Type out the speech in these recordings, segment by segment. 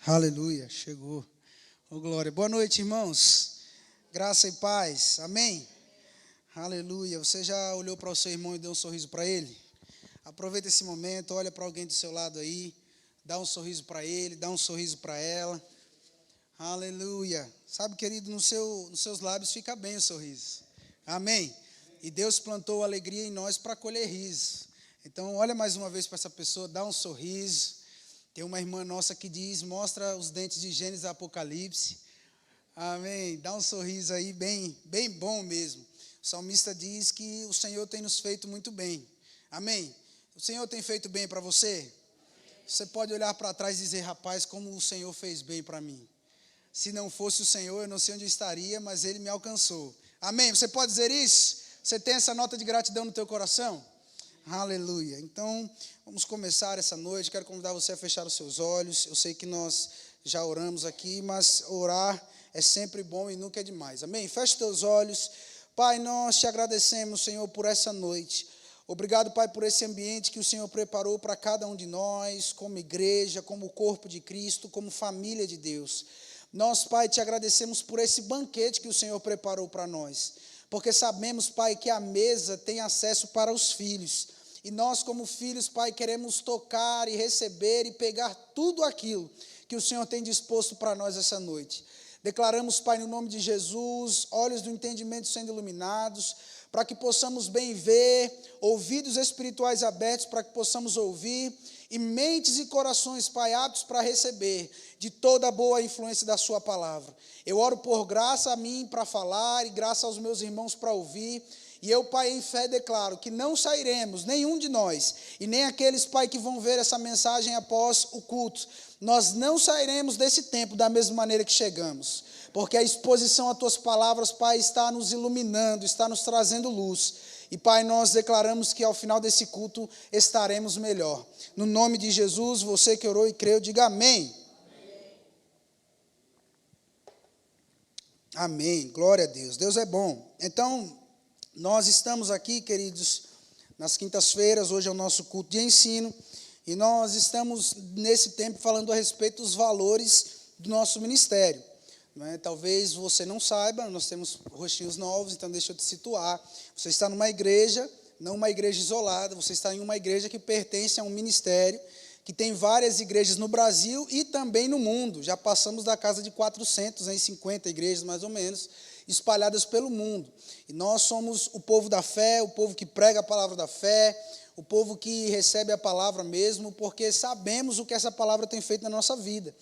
Aleluia, chegou. Oh, glória. Boa noite, irmãos. Graça e paz. Amém? Aleluia. Você já olhou para o seu irmão e deu um sorriso para ele? Aproveita esse momento, olha para alguém do seu lado aí, dá um sorriso para ele, dá um sorriso para ela. Aleluia. Sabe, querido, nos seus lábios fica bem o sorriso. Amém? E Deus plantou alegria em nós para colher riso. Então, olha mais uma vez para essa pessoa, dá um sorriso. Tem uma irmã nossa que diz, mostra os dentes de Gênesis e Apocalipse. Amém. Dá um sorriso aí bem bom mesmo. O salmista diz que o Senhor tem nos feito muito bem. Amém. O Senhor tem feito bem para você? Você pode olhar para trás e dizer, rapaz, como o Senhor fez bem para mim. Se não fosse o Senhor, eu não sei onde eu estaria, mas Ele me alcançou. Amém. Você pode dizer isso? Você tem essa nota de gratidão no teu coração? Aleluia. Então, vamos começar essa noite. Quero convidar você a fechar os seus olhos. Eu sei que nós já oramos aqui, mas orar é sempre bom e nunca é demais. Amém? Feche os teus olhos. Pai, nós te agradecemos, Senhor, por essa noite. Obrigado, Pai, por esse ambiente que o Senhor preparou para cada um de nós, como igreja, como corpo de Cristo, como família de Deus. Nós, Pai, te agradecemos por esse banquete que o Senhor preparou para nós. Porque sabemos, Pai, que a mesa tem acesso para os filhos. E nós, como filhos, Pai, queremos tocar e receber e pegar tudo aquilo que o Senhor tem disposto para nós essa noite. Declaramos, Pai, no nome de Jesus, olhos do entendimento sendo iluminados, para que possamos bem ver, ouvidos espirituais abertos para que possamos ouvir, e mentes e corações, Pai, aptos para receber de toda a boa influência da sua palavra. Eu oro por graça a mim para falar e graça aos meus irmãos para ouvir. E eu, Pai, em fé declaro que não sairemos, nenhum de nós, e nem aqueles, Pai, que vão ver essa mensagem após o culto, nós não sairemos desse tempo da mesma maneira que chegamos, porque a exposição a Tuas palavras, Pai, está nos iluminando, está nos trazendo luz, e, Pai, nós declaramos que ao final desse culto estaremos melhor. No nome de Jesus, você que orou e creu, diga amém. Amém, glória a Deus, Deus é bom. Então, nós estamos aqui, queridos, nas quintas-feiras, hoje é o nosso culto de ensino, e nós estamos nesse tempo falando a respeito dos valores do nosso ministério. Não é? Talvez você não saiba, nós temos rostinhos novos, então deixa eu te situar. Você está numa igreja, não uma igreja isolada, você está em uma igreja que pertence a um ministério, que tem várias igrejas no Brasil e também no mundo. Já passamos da casa de 450 igrejas, mais ou menos, espalhadas pelo mundo. E nós somos o povo da fé, o povo que prega a palavra da fé, o povo que recebe a palavra mesmo, porque sabemos o que essa palavra tem feito na nossa vida.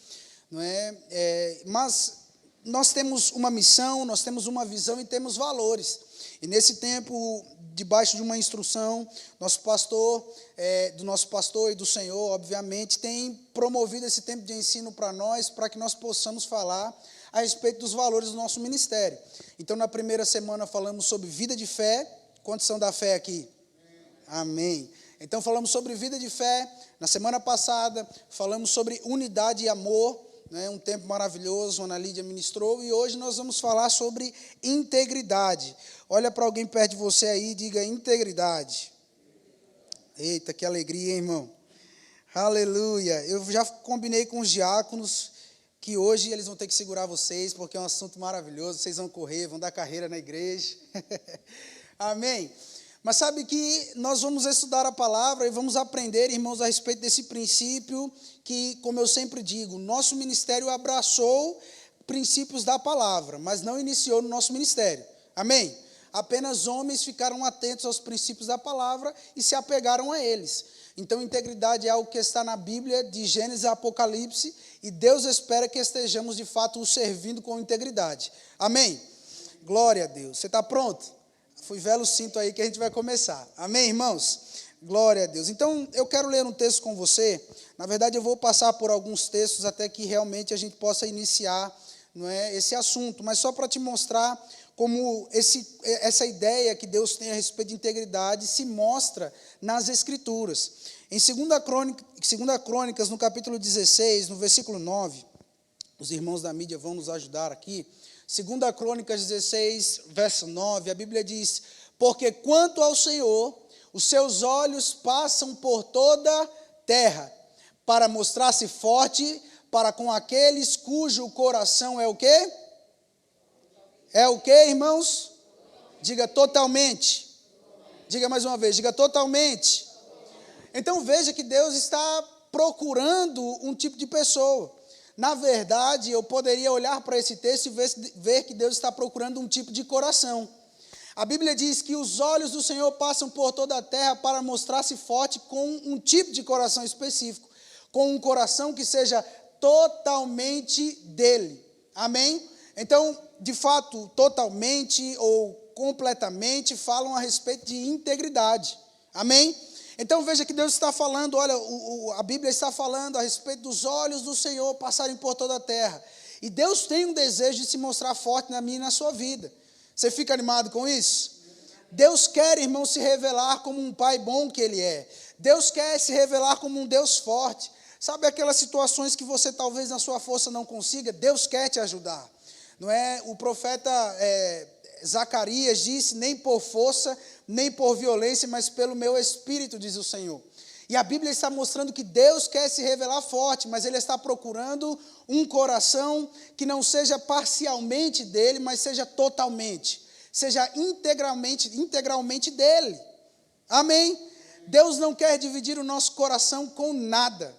Não é? Mas nós temos uma missão, nós temos uma visão e temos valores. E nesse tempo, debaixo de uma instrução, do nosso pastor e do Senhor, obviamente, tem promovido esse tempo de ensino para nós, para que nós possamos falar a respeito dos valores do nosso ministério. Então, na primeira semana falamos sobre vida de fé. Quantos são da fé aqui? Amém. Então, falamos sobre vida de fé. Na semana passada, falamos sobre unidade e amor, né? Um tempo maravilhoso, a Ana Lídia ministrou. E hoje nós vamos falar sobre integridade. Olha para alguém perto de você aí e diga integridade. Eita, que alegria, hein, irmão? Aleluia. Eu já combinei com os diáconos que hoje eles vão ter que segurar vocês, porque é um assunto maravilhoso, vocês vão correr, vão dar carreira na igreja. Amém? Mas sabe que nós vamos estudar a palavra e vamos aprender, irmãos, a respeito desse princípio que, como eu sempre digo, nosso ministério abraçou princípios da palavra, mas não iniciou no nosso ministério. Amém? Apenas homens ficaram atentos aos princípios da palavra e se apegaram a eles. Então, integridade é algo que está na Bíblia, de Gênesis a Apocalipse, e Deus espera que estejamos, de fato, o servindo com integridade. Amém? Glória a Deus. Você está pronto? Fui velo cinto aí que a gente vai começar. Amém, irmãos? Glória a Deus. Então, eu quero ler um texto com você. Na verdade, eu vou passar por alguns textos até que realmente a gente possa iniciar, não é, esse assunto. Mas só para te mostrar como essa ideia que Deus tem a respeito de integridade se mostra nas Escrituras. Em 2 Crônicas, no capítulo 16, no versículo 9, os irmãos da mídia vão nos ajudar aqui. 2 Crônicas 16, verso 9, a Bíblia diz: porque quanto ao Senhor, os seus olhos passam por toda a terra, para mostrar-se forte para com aqueles cujo coração é o quê? É o quê, irmãos? Diga totalmente. Diga mais uma vez, diga totalmente. Então veja que Deus está procurando um tipo de pessoa. Na verdade, eu poderia olhar para esse texto e ver que Deus está procurando um tipo de coração. A Bíblia diz que os olhos do Senhor passam por toda a terra para mostrar-se forte com um tipo de coração específico, com um coração que seja totalmente dele. Amém? Então, de fato, totalmente ou completamente falam a respeito de integridade. Amém? Então veja que Deus está falando, olha, a Bíblia está falando a respeito dos olhos do Senhor passarem por toda a terra. E Deus tem um desejo de se mostrar forte na minha e na sua vida. Você fica animado com isso? Deus quer, irmão, se revelar como um pai bom que Ele é. Deus quer se revelar como um Deus forte. Sabe aquelas situações que você talvez na sua força não consiga? Deus quer te ajudar. Não é? O profeta Zacarias disse, nem por força, nem por violência, mas pelo meu espírito, diz o Senhor. E a Bíblia está mostrando que Deus quer se revelar forte, mas Ele está procurando um coração que não seja parcialmente dele, mas seja totalmente, seja integralmente dele. Amém? Deus não quer dividir o nosso coração com nada.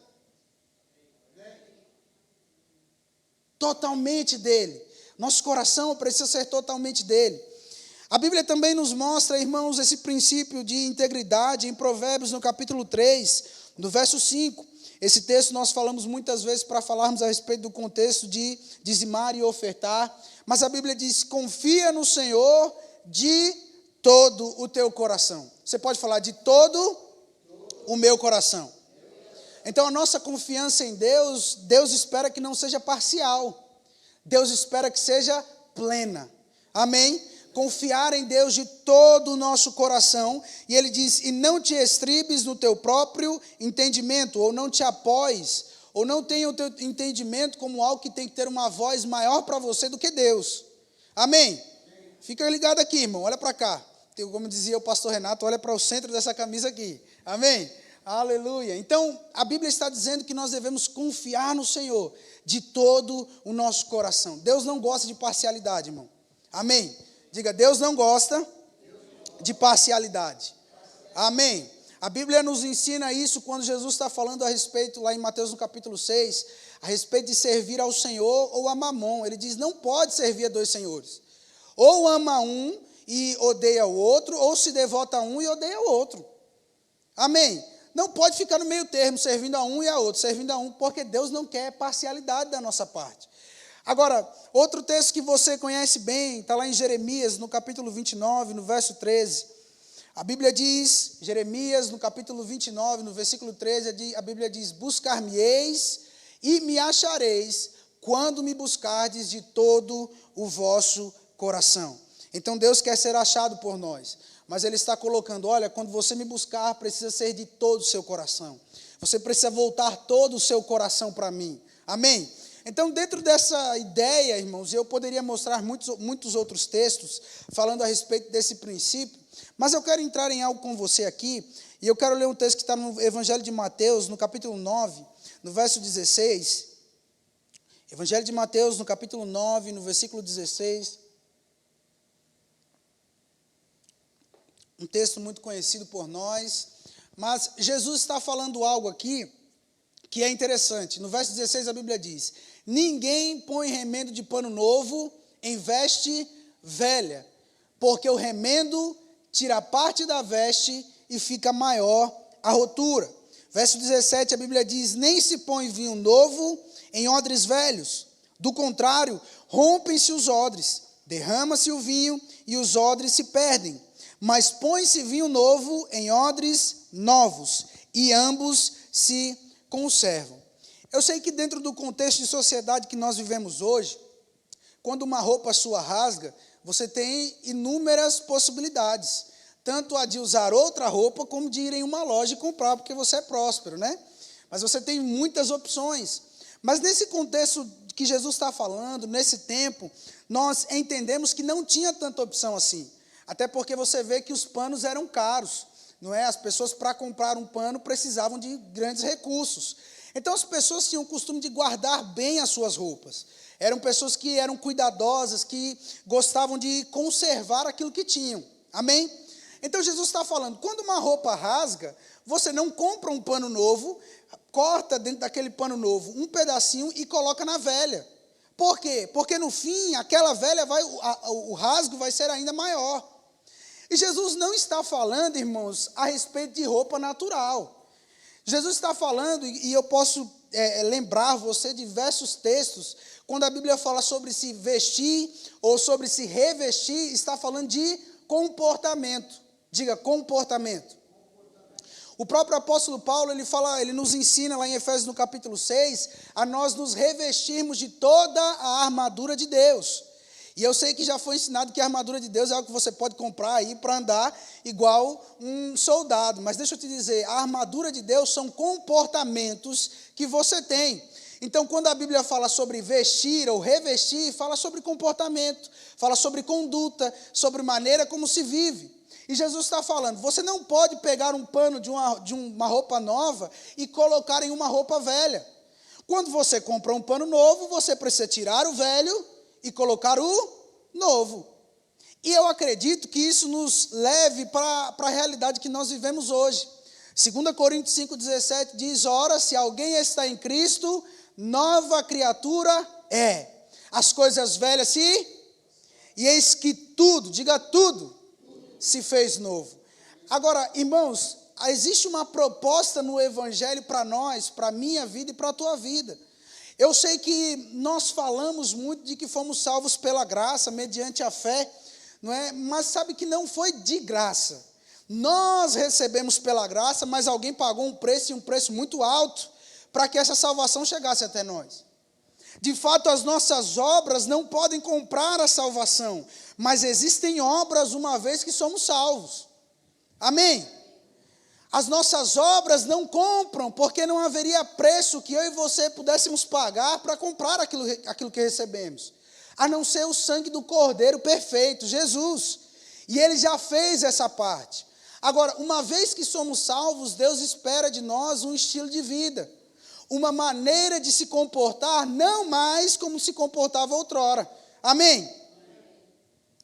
Totalmente dele. Nosso coração precisa ser totalmente dele. A Bíblia também nos mostra, irmãos, esse princípio de integridade em Provérbios, no capítulo 3, no verso 5. Esse texto nós falamos muitas vezes para falarmos a respeito do contexto de dizimar e ofertar. Mas a Bíblia diz, confia no Senhor de todo o teu coração. Você pode falar de todo o meu coração. Então a nossa confiança em Deus, Deus espera que não seja parcial. Deus espera que seja plena. Amém? Confiar em Deus de todo o nosso coração. E Ele diz, e não te estribes no teu próprio entendimento, ou não te apoies, ou não tenha o teu entendimento como algo que tem que ter uma voz maior para você do que Deus. Amém? Fica ligado aqui, irmão, olha para cá. Como dizia o pastor Renato, olha para o centro dessa camisa aqui. Amém? Aleluia. Então, a Bíblia está dizendo que nós devemos confiar no Senhor de todo o nosso coração. Deus não gosta de parcialidade, irmão. Amém? Diga, Deus não gosta de parcialidade. Amém? A Bíblia nos ensina isso quando Jesus está falando a respeito, lá em Mateus no capítulo 6, a respeito de servir ao Senhor ou a Mamon. Ele diz, não pode servir a dois senhores. Ou ama um e odeia o outro, ou se devota a um e odeia o outro. Amém? Não pode ficar no meio termo, servindo a um e a outro, servindo a um, porque Deus não quer parcialidade da nossa parte. Agora, outro texto que você conhece bem, está lá em Jeremias, no capítulo 29, no verso 13. A Bíblia diz, Jeremias, no capítulo 29, no versículo 13, a Bíblia diz, buscar-me-eis e me achareis, quando me buscardes de todo o vosso coração. Então, Deus quer ser achado por nós. Mas Ele está colocando, olha, quando você me buscar, precisa ser de todo o seu coração. Você precisa voltar todo o seu coração para mim. Amém? Então, dentro dessa ideia, irmãos, eu poderia mostrar muitos outros textos falando a respeito desse princípio, mas eu quero entrar em algo com você aqui, e eu quero ler um texto que está no Evangelho de Mateus, no capítulo 9, no verso 16. Evangelho de Mateus, no capítulo 9, no versículo 16. Um texto muito conhecido por nós, mas Jesus está falando algo aqui que é interessante. No verso 16 a Bíblia diz, ninguém põe remendo de pano novo em veste velha, porque o remendo tira parte da veste e fica maior a rotura. Verso 17 a Bíblia diz, nem se põe vinho novo em odres velhos, do contrário, rompem-se os odres, derrama-se o vinho e os odres se perdem. Mas põe-se vinho novo em odres novos, e ambos se conservam. Eu sei que dentro do contexto de sociedade que nós vivemos hoje, quando uma roupa sua rasga, você tem inúmeras possibilidades. Tanto a de usar outra roupa, como de ir em uma loja e comprar, porque você é próspero, né? Mas você tem muitas opções. Mas nesse contexto que Jesus está falando, nesse tempo, nós entendemos que não tinha tanta opção assim. Até porque você vê que os panos eram caros, não é? As pessoas, para comprar um pano, precisavam de grandes recursos. Então as pessoas tinham o costume de guardar bem as suas roupas. Eram pessoas que eram cuidadosas, que gostavam de conservar aquilo que tinham. Amém? Então Jesus está falando, quando uma roupa rasga, você não compra um pano novo, corta dentro daquele pano novo um pedacinho e coloca na velha. Por quê? Porque no fim, aquela velha o rasgo vai ser ainda maior. E Jesus não está falando, irmãos, a respeito de roupa natural. Jesus está falando, e eu posso lembrar você de diversos textos, quando a Bíblia fala sobre se vestir ou sobre se revestir, está falando de comportamento. Diga, comportamento. O próprio apóstolo Paulo, ele nos ensina lá em Efésios no capítulo 6, a nós nos revestirmos de toda a armadura de Deus. E eu sei que já foi ensinado que a armadura de Deus é algo que você pode comprar aí para andar igual um soldado. Mas deixa eu te dizer, a armadura de Deus são comportamentos que você tem. Então, quando a Bíblia fala sobre vestir ou revestir, fala sobre comportamento, fala sobre conduta, sobre maneira como se vive. E Jesus está falando, você não pode pegar um pano de uma roupa nova e colocar em uma roupa velha. Quando você compra um pano novo, você precisa tirar o velho e colocar o novo. E eu acredito que isso nos leve para a realidade que nós vivemos hoje. 2 Coríntios 5,17 diz, ora, se alguém está em Cristo, nova criatura é. As coisas velhas e eis que tudo, diga tudo, se fez novo. Agora, irmãos, existe uma proposta no Evangelho para nós, para a minha vida e para a tua vida. Eu sei que nós falamos muito de que fomos salvos pela graça, mediante a fé, não é? Mas sabe que não foi de graça. Nós recebemos pela graça, mas alguém pagou um preço, e um preço muito alto, para que essa salvação chegasse até nós. De fato, as nossas obras não podem comprar a salvação, mas existem obras uma vez que somos salvos. Amém? As nossas obras não compram, porque não haveria preço que eu e você pudéssemos pagar para comprar aquilo que recebemos, a não ser o sangue do Cordeiro perfeito, Jesus. E Ele já fez essa parte. Agora, uma vez que somos salvos, Deus espera de nós um estilo de vida, uma maneira de se comportar, não mais como se comportava outrora. Amém?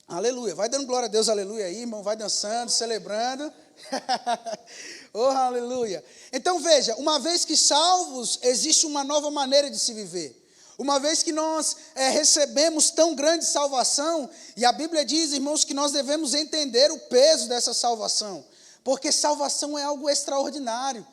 Aleluia. Vai dando glória a Deus, aleluia aí, irmão. Vai dançando, celebrando. Oh, aleluia. Então veja, uma vez que salvos, existe uma nova maneira de se viver. Uma vez que nós recebemos tão grande salvação, e a Bíblia diz, irmãos, que nós devemos entender o peso dessa salvação, porque salvação é algo extraordinário.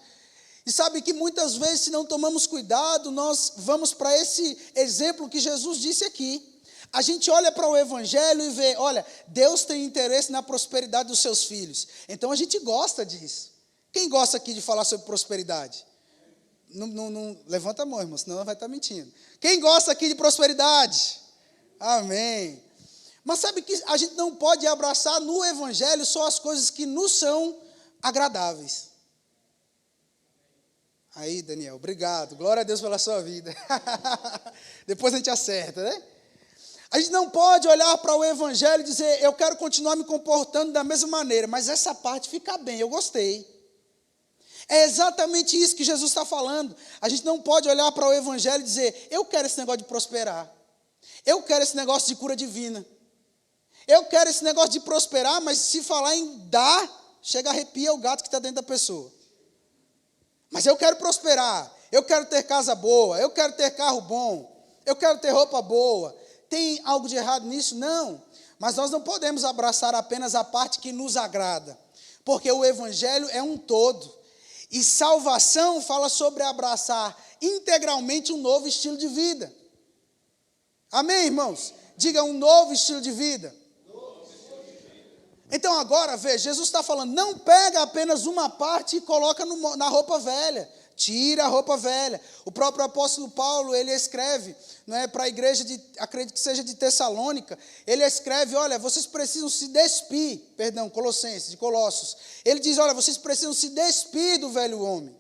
E sabe que muitas vezes, se não tomamos cuidado, nós vamos para esse exemplo que Jesus disse aqui. A gente olha para o Evangelho e vê, olha, Deus tem interesse na prosperidade dos seus filhos. Então a gente gosta disso. Quem gosta aqui de falar sobre prosperidade? Não levanta a mão, irmão, senão vai estar mentindo. Quem gosta aqui de prosperidade? Amém. Mas sabe que a gente não pode abraçar no Evangelho só as coisas que nos são agradáveis. Aí, Daniel, obrigado. Glória a Deus pela sua vida. Depois a gente acerta, né? A gente não pode olhar para o Evangelho e dizer, eu quero continuar me comportando da mesma maneira, mas essa parte fica bem, eu gostei. É exatamente isso que Jesus está falando. A gente não pode olhar para o Evangelho e dizer, eu quero esse negócio de prosperar. Eu quero esse negócio de cura divina. Eu quero esse negócio de prosperar, mas se falar em dar, chega a arrepia o gato que está dentro da pessoa. Mas eu quero prosperar, eu quero ter casa boa, eu quero ter carro bom, eu quero ter roupa boa. Tem algo de errado nisso? Não. Mas nós não podemos abraçar apenas a parte que nos agrada, porque o Evangelho é um todo. E salvação fala sobre abraçar integralmente um novo estilo de vida. Amém, irmãos? Diga, um novo estilo de vida. Então agora, veja, Jesus está falando, não pega apenas uma parte e coloca na roupa velha. Tira a roupa velha. O próprio apóstolo Paulo, ele escreve, não é, para a igreja, acredito que seja de Tessalônica, ele escreve, olha, vocês precisam se despir, Colossenses, de Colossos. Ele diz, olha, vocês precisam se despir do velho homem.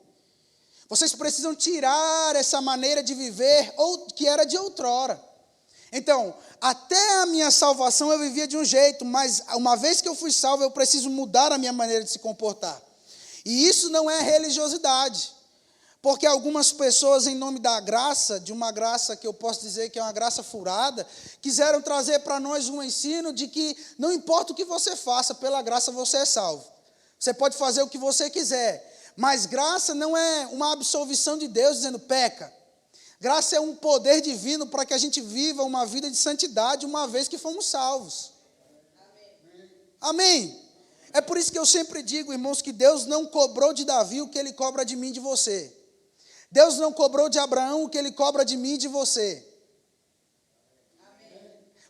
Vocês precisam tirar essa maneira de viver que era de outrora. Então, até a minha salvação eu vivia de um jeito, mas uma vez que eu fui salvo, eu preciso mudar a minha maneira de se comportar. E isso não é religiosidade. Porque algumas pessoas, em nome da graça, de uma graça que eu posso dizer que é uma graça furada, quiseram trazer para nós um ensino de que não importa o que você faça, pela graça você é salvo. Você pode fazer o que você quiser, mas graça não é uma absolvição de Deus dizendo peca. Graça é um poder divino para que a gente viva uma vida de santidade uma vez que fomos salvos. Amém? É por isso que eu sempre digo, irmãos, que Deus não cobrou de Davi o que ele cobra de mim e de você. Deus não cobrou de Abraão o que ele cobra de mim e de você.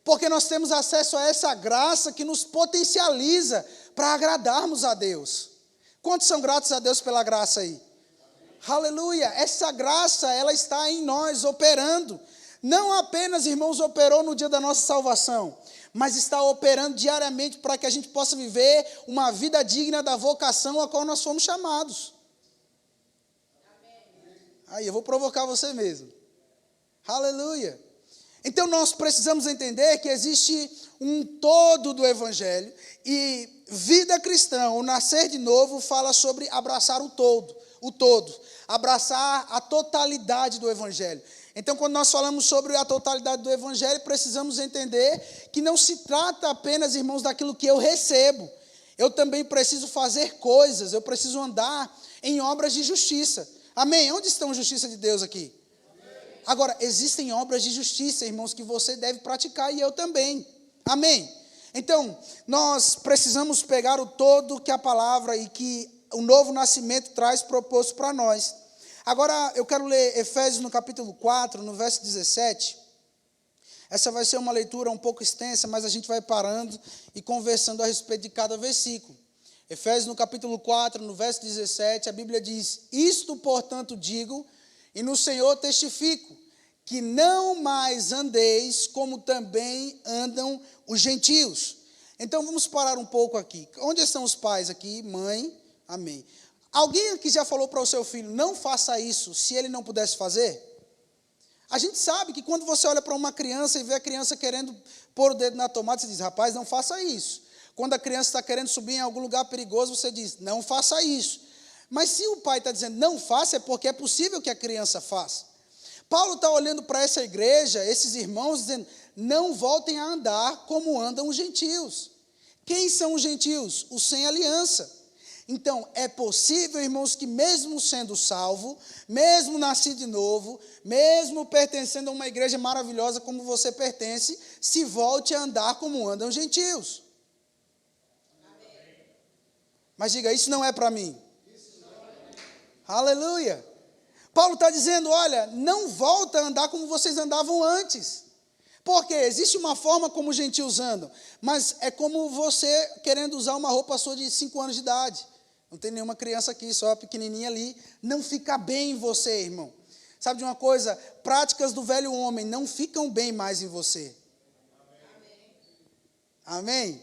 Porque nós temos acesso a essa graça que nos potencializa para agradarmos a Deus. Quantos são gratos a Deus pela graça aí? Aleluia! Essa graça, ela está em nós, operando. Não apenas, irmãos, operou no dia da nossa salvação, mas está operando diariamente para que a gente possa viver uma vida digna da vocação a qual nós fomos chamados. Aí, eu vou provocar você mesmo. Aleluia! Então, nós precisamos entender que existe um todo do Evangelho e vida cristã, o nascer de novo, fala sobre abraçar o todo, abraçar a totalidade do Evangelho. Então, quando nós falamos sobre a totalidade do Evangelho, precisamos entender que não se trata apenas, irmãos, daquilo que eu recebo. Eu também preciso fazer coisas, eu preciso andar em obras de justiça. Amém? Onde está a justiça de Deus aqui? Amém. Agora, existem obras de justiça, irmãos, que você deve praticar e eu também. Amém? Então, nós precisamos pegar o todo que a palavra e que o novo nascimento traz proposto para nós. Agora, eu quero ler Efésios no capítulo 4, no verso 17. Essa vai ser uma leitura um pouco extensa, mas a gente vai parando e conversando a respeito de cada versículo. Efésios no capítulo 4, no verso 17, a Bíblia diz: isto, portanto, digo, e no Senhor testifico, que não mais andeis como também andam os gentios. Então, vamos parar um pouco aqui. Onde estão os pais aqui? Mãe, amém. Alguém aqui já falou para o seu filho, não faça isso, se ele não pudesse fazer? A gente sabe que quando você olha para uma criança e vê a criança querendo pôr o dedo na tomada, você diz, rapaz, não faça isso. Quando a criança está querendo subir em algum lugar perigoso, você diz, não faça isso. Mas se o pai está dizendo, não faça, é porque é possível que a criança faça. Paulo está olhando para essa igreja, esses irmãos, dizendo, não voltem a andar como andam os gentios. Quem são os gentios? Os sem aliança. Então, é possível, irmãos, que mesmo sendo salvo, mesmo nascido de novo, mesmo pertencendo a uma igreja maravilhosa como você pertence, se volte a andar como andam os gentios. Mas diga, isso não é para mim. Aleluia. Paulo está dizendo, olha, não volta a andar como vocês andavam antes. Porque existe uma forma como os gentios andam, mas é como você querendo usar uma roupa sua de 5 anos de idade. Não tem nenhuma criança aqui, só a pequenininha ali. Não fica bem em você, irmão. Sabe de uma coisa? Práticas do velho homem não ficam bem mais em você. Amém?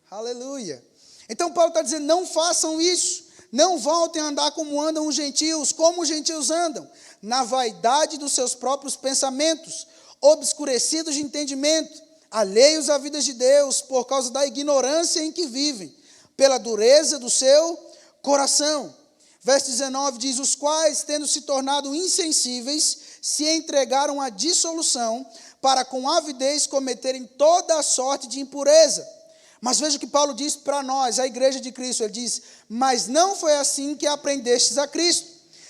Aleluia. Então, Paulo está dizendo, não façam isso, não voltem a andar como andam os gentios, como os gentios andam, na vaidade dos seus próprios pensamentos, obscurecidos de entendimento, alheios à vida de Deus, por causa da ignorância em que vivem, pela dureza do seu coração. Verso 19 diz, os quais, tendo se tornado insensíveis, se entregaram à dissolução, para com avidez cometerem toda a sorte de impureza. Mas veja o que Paulo diz para nós, a igreja de Cristo, ele diz, mas não foi assim que aprendestes a Cristo,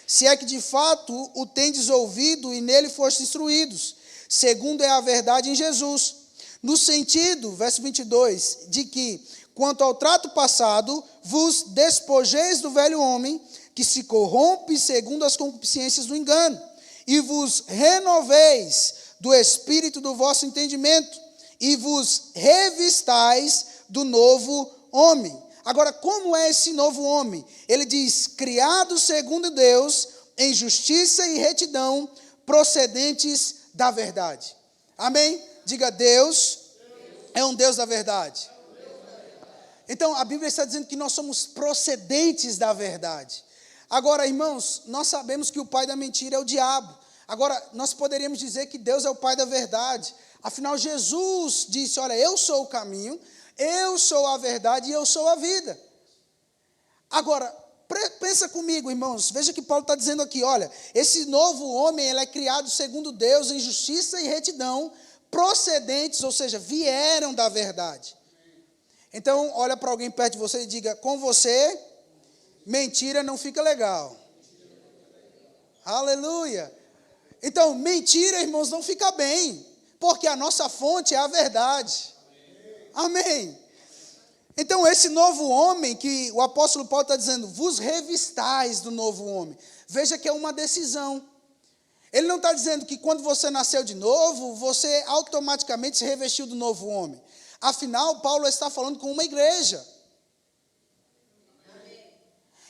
se é que de fato o tendes ouvido e nele fostes instruídos, segundo é a verdade em Jesus, no sentido, verso 22, de que, quanto ao trato passado, vos despojeis do velho homem, que se corrompe segundo as concupiscências do engano, e vos renoveis do espírito do vosso entendimento, e vos revistais do novo homem. Agora, como é esse novo homem? Ele diz, criado segundo Deus, em justiça e retidão, procedentes da verdade. Amém? Diga, Deus é um Deus da verdade. Então, a Bíblia está dizendo que nós somos procedentes da verdade. Agora, irmãos, nós sabemos que o pai da mentira é o diabo. Agora, nós poderíamos dizer que Deus é o pai da verdade. Afinal, Jesus disse, olha, eu sou o caminho, eu sou a verdade e eu sou a vida. Agora, pensa comigo, irmãos, veja que Paulo está dizendo aqui, olha, esse novo homem, ele é criado segundo Deus em justiça e retidão, procedentes, ou seja, vieram da verdade. Então, olha para alguém perto de você e diga, com você, mentira não fica legal. Aleluia. Então, mentira, irmãos, não fica bem, porque a nossa fonte é a verdade. Amém. Então, esse novo homem que o apóstolo Paulo está dizendo, vos revistais do novo homem. Veja que é uma decisão. Ele não está dizendo que quando você nasceu de novo, você automaticamente se revestiu do novo homem. Afinal, Paulo está falando com uma igreja.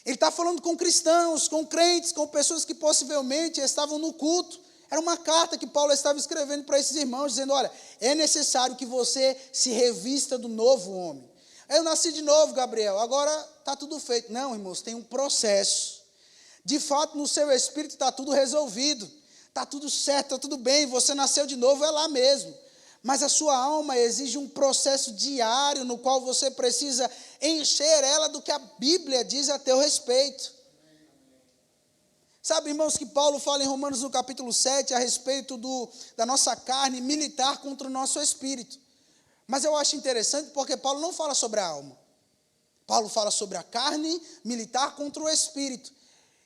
Ele está falando com cristãos, com crentes, com pessoas que possivelmente estavam no culto. Era uma carta que Paulo estava escrevendo para esses irmãos, dizendo, olha, é necessário que você se revista do novo homem. Eu nasci de novo, Gabriel, agora está tudo feito. Não, irmãos, tem um processo. De fato, no seu espírito está tudo resolvido. Está tudo certo, está tudo bem. Você nasceu de novo, é lá mesmo. Mas a sua alma exige um processo diário no qual você precisa encher ela do que a Bíblia diz a teu respeito. Sabe, irmãos, que Paulo fala em Romanos no capítulo 7 a respeito da nossa carne militar contra o nosso espírito. Mas eu acho interessante porque Paulo não fala sobre a alma. Paulo fala sobre a carne militar contra o espírito.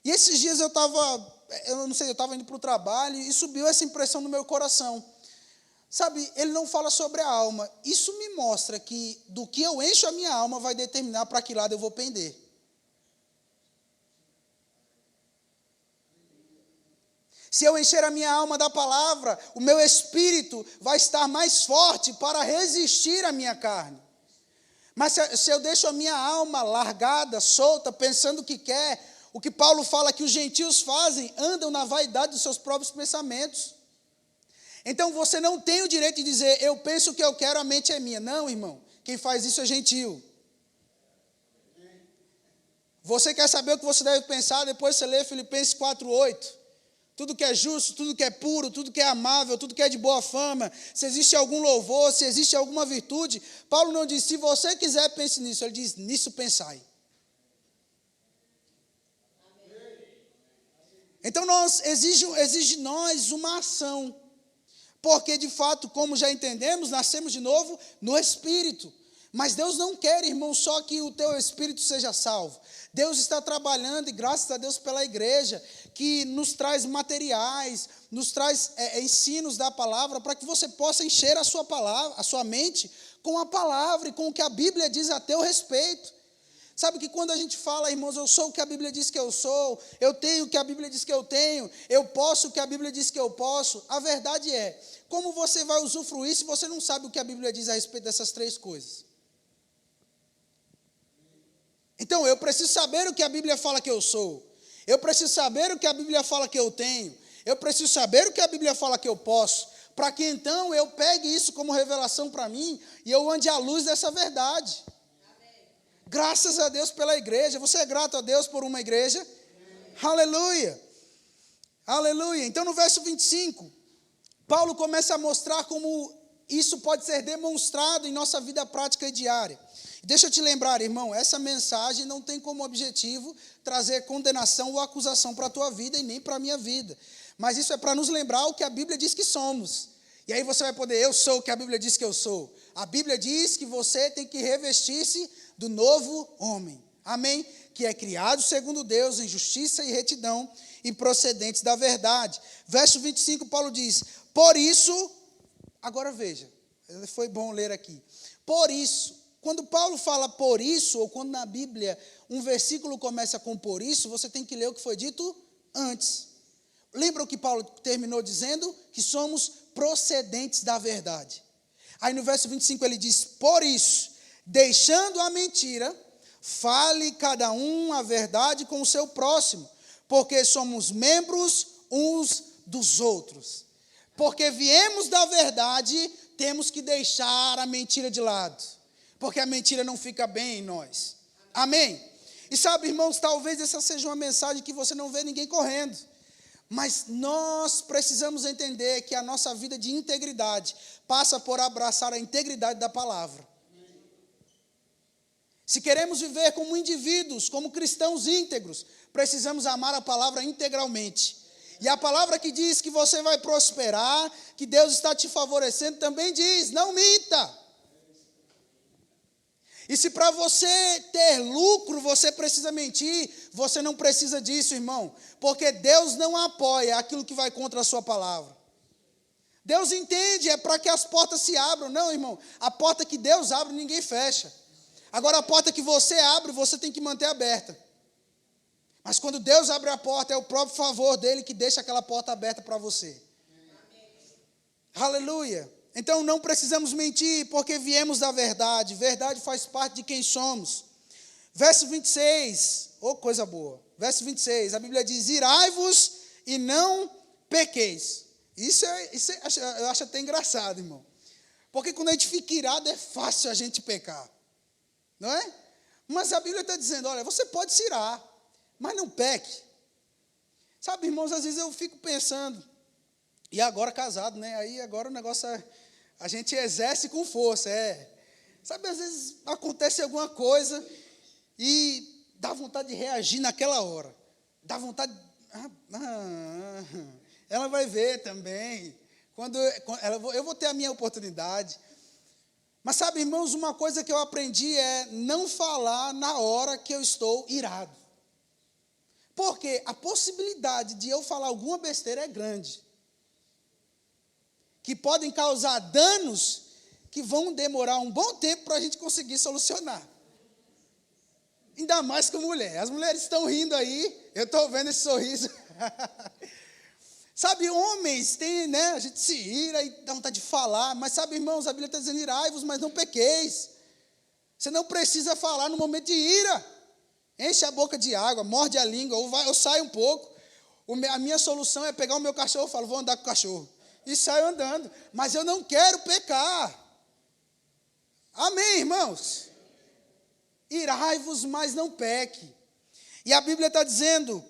E esses dias eu estava indo para o trabalho e subiu essa impressão no meu coração. Sabe, ele não fala sobre a alma. Isso me mostra que do que eu encho a minha alma vai determinar para que lado eu vou pender. Se eu encher a minha alma da palavra, o meu espírito vai estar mais forte para resistir à minha carne. Mas se eu deixo a minha alma largada, solta, pensando o que quer, o que Paulo fala que os gentios fazem, andam na vaidade dos seus próprios pensamentos. Então você não tem o direito de dizer, eu penso o que eu quero, a mente é minha. Não, irmão, quem faz isso é gentio. Você quer saber o que você deve pensar, depois você lê Filipenses 4:8. Tudo que é justo, tudo que é puro, tudo que é amável, tudo que é de boa fama, se existe algum louvor, se existe alguma virtude. Paulo não diz, se você quiser, pense nisso. Ele diz, nisso pensai. Então, exige nós uma ação. Porque, de fato, como já entendemos, nascemos de novo no Espírito. Mas Deus não quer, irmão, só que o teu espírito seja salvo. Deus está trabalhando, e graças a Deus pela igreja, que nos traz materiais, nos traz ensinos da palavra, para que você possa encher a sua palavra, a sua mente, com a palavra e com o que a Bíblia diz a teu respeito. Sabe que quando a gente fala, irmãos, eu sou o que a Bíblia diz que eu sou, eu tenho o que a Bíblia diz que eu tenho, eu posso o que a Bíblia diz que eu posso, a verdade é, como você vai usufruir se você não sabe o que a Bíblia diz a respeito dessas três coisas? Então, eu preciso saber o que a Bíblia fala que eu sou. Eu preciso saber o que a Bíblia fala que eu tenho. Eu preciso saber o que a Bíblia fala que eu posso. Para que então eu pegue isso como revelação para mim e eu ande à luz dessa verdade. Amém. Graças a Deus pela igreja. Você é grato a Deus por uma igreja? Amém. Aleluia. Aleluia. Então, no verso 25, Paulo começa a mostrar como isso pode ser demonstrado em nossa vida prática e diária. Deixa eu te lembrar, irmão, essa mensagem não tem como objetivo trazer condenação ou acusação para a tua vida e nem para a minha vida. Mas isso é para nos lembrar o que a Bíblia diz que somos. E aí você vai poder, eu sou o que a Bíblia diz que eu sou. A Bíblia diz que você tem que revestir-se do novo homem. Amém? Que é criado segundo Deus em justiça e retidão e procedentes da verdade. Verso 25, Paulo diz, por isso, agora veja, foi bom ler aqui. Por isso, quando Paulo fala por isso, ou quando na Bíblia um versículo começa com por isso, você tem que ler o que foi dito antes. Lembra o que Paulo terminou dizendo? Que somos procedentes da verdade. Aí no verso 25 ele diz, por isso, deixando a mentira, fale cada um a verdade com o seu próximo, porque somos membros uns dos outros. Porque viemos da verdade, temos que deixar a mentira de lado. Porque a mentira não fica bem em nós. Amém? E sabe, irmãos, talvez essa seja uma mensagem que você não vê ninguém correndo. Mas nós precisamos entender que a nossa vida de integridade passa por abraçar a integridade da palavra. Se queremos viver como indivíduos, como cristãos íntegros, precisamos amar a palavra integralmente. E a palavra que diz que você vai prosperar, que Deus está te favorecendo, também diz: não minta. E se para você ter lucro você precisa mentir, você não precisa disso, irmão, porque Deus não apoia aquilo que vai contra a sua palavra. Deus entende, é para que as portas se abram. Não, irmão, a porta que Deus abre, ninguém fecha. Agora, a porta que você abre, você tem que manter aberta. Mas quando Deus abre a porta, é o próprio favor dele que deixa aquela porta aberta para você. Aleluia. Então, não precisamos mentir, porque viemos da verdade. Verdade faz parte de quem somos. Verso 26, coisa boa. Verso 26, a Bíblia diz: irai-vos e não pequeis. Eu acho até engraçado, irmão. Porque quando a gente fica irado, é fácil a gente pecar. Não é? Mas a Bíblia está dizendo: olha, você pode se irar, mas não peque. Sabe, irmãos, às vezes eu fico pensando, e agora casado, né? Aí agora o negócio a gente exerce com força, Sabe, às vezes acontece alguma coisa e dá vontade de reagir naquela hora. Dá vontade. Ela vai ver também. Eu vou ter a minha oportunidade. Mas sabe, irmãos, uma coisa que eu aprendi é não falar na hora que eu estou irado. Porque a possibilidade de eu falar alguma besteira é grande. Que podem causar danos que vão demorar um bom tempo para a gente conseguir solucionar. Ainda mais com mulher. As mulheres estão rindo aí, eu estou vendo esse sorriso. Sabe, homens, a gente se ira e dá vontade de falar, mas sabe, irmãos, a Bíblia está dizendo: irai-vos, mas não pequeis. Você não precisa falar no momento de ira. Enche a boca de água, morde a língua, ou sai um pouco. A minha solução é pegar o meu cachorro e falar: vou andar com o cachorro. E saio andando, mas eu não quero pecar. Amém, irmãos? Irai-vos, mas não peque. E a Bíblia está dizendo: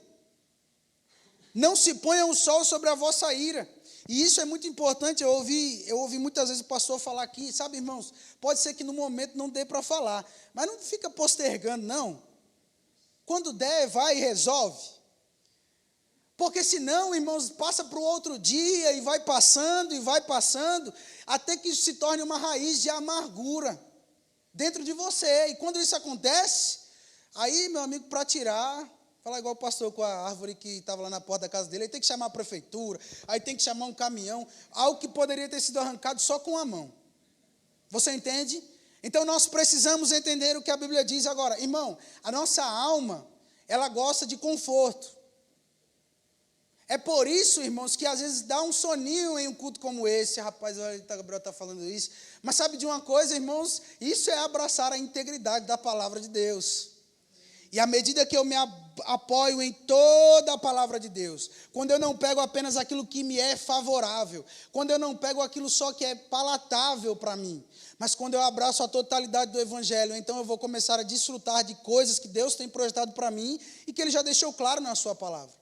não se ponha o sol sobre a vossa ira. E isso é muito importante. Eu ouvi muitas vezes o pastor falar aqui. Sabe, irmãos, pode ser que no momento não dê para falar, mas não fica postergando, não. Quando der, vai e resolve. Porque senão, irmãos, passa para o outro dia e vai passando, até que isso se torne uma raiz de amargura dentro de você. E quando isso acontece, aí, meu amigo, para tirar, falar igual o pastor com a árvore que estava lá na porta da casa dele, aí tem que chamar a prefeitura, aí tem que chamar um caminhão, algo que poderia ter sido arrancado só com a mão. Você entende? Então, nós precisamos entender o que a Bíblia diz agora. Irmão, a nossa alma, ela gosta de conforto. É por isso, irmãos, que às vezes dá um soninho em um culto como esse. Rapaz, olha, o Gabriel está falando isso. Mas sabe de uma coisa, irmãos? Isso é abraçar a integridade da palavra de Deus. E à medida que eu me apoio em toda a palavra de Deus, quando eu não pego apenas aquilo que me é favorável, quando eu não pego aquilo só que é palatável para mim, mas quando eu abraço a totalidade do Evangelho, então eu vou começar a desfrutar de coisas que Deus tem projetado para mim e que Ele já deixou claro na sua palavra.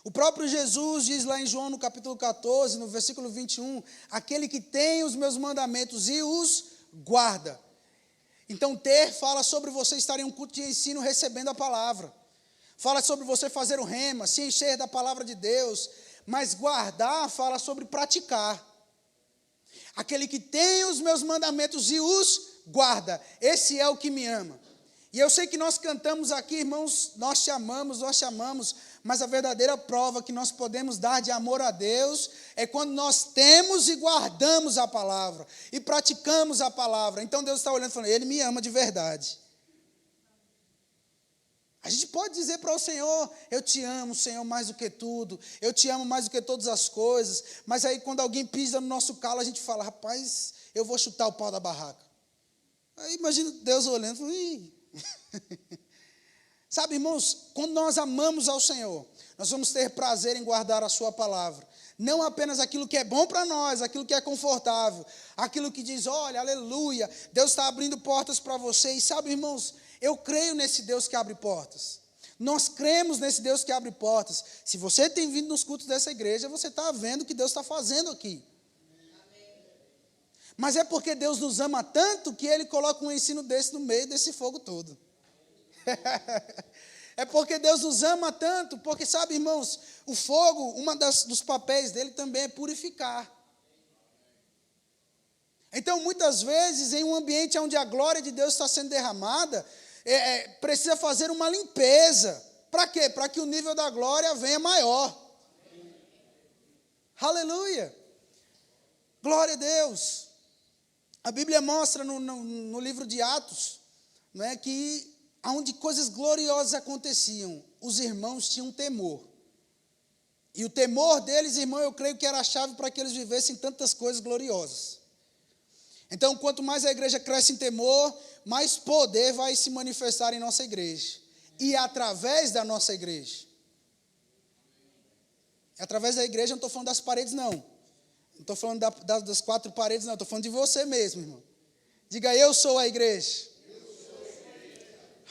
O próprio Jesus diz lá em João, no capítulo 14, no versículo 21, aquele que tem os meus mandamentos e os guarda. Então, fala sobre você estar em um culto de ensino recebendo a palavra. Fala sobre você fazer o rema, se encher da palavra de Deus. Mas guardar fala sobre praticar. Aquele que tem os meus mandamentos e os guarda, esse é o que me ama. E eu sei que nós cantamos aqui, irmãos, nós te amamos, mas a verdadeira prova que nós podemos dar de amor a Deus é quando nós temos e guardamos a palavra, e praticamos a palavra. Então Deus está olhando e falando: Ele me ama de verdade. A gente pode dizer para o Senhor: eu te amo, Senhor, mais do que tudo, eu te amo mais do que todas as coisas, mas aí quando alguém pisa no nosso calo, a gente fala: rapaz, eu vou chutar o pau da barraca. Aí imagina Deus olhando e falando: ih. Sabe, irmãos, quando nós amamos ao Senhor, nós vamos ter prazer em guardar a sua palavra. Não apenas aquilo que é bom para nós, aquilo que é confortável, aquilo que diz: olha, aleluia, Deus está abrindo portas para você. E sabe, irmãos, eu creio nesse Deus que abre portas. Nós cremos nesse Deus que abre portas. Se você tem vindo nos cultos dessa igreja, você está vendo o que Deus está fazendo aqui. Mas é porque Deus nos ama tanto que Ele coloca um ensino desse no meio desse fogo todo. É porque Deus nos ama tanto, porque sabe, irmãos, o fogo, dos papéis dele também é purificar. Então, muitas vezes, em um ambiente onde a glória de Deus está sendo derramada, precisa fazer uma limpeza. Para quê? Para que o nível da glória venha maior. Aleluia! Glória a Deus! A Bíblia mostra no livro de Atos, não é, que onde coisas gloriosas aconteciam, os irmãos tinham temor. E o temor deles, irmão, eu creio que era a chave para que eles vivessem tantas coisas gloriosas. Então, quanto mais a igreja cresce em temor, mais poder vai se manifestar em nossa igreja. E através da nossa igreja. Através da igreja, eu não estou falando das paredes, não. Não estou falando das 4 paredes, não. Estou falando de você mesmo, irmão. Diga, eu sou a igreja.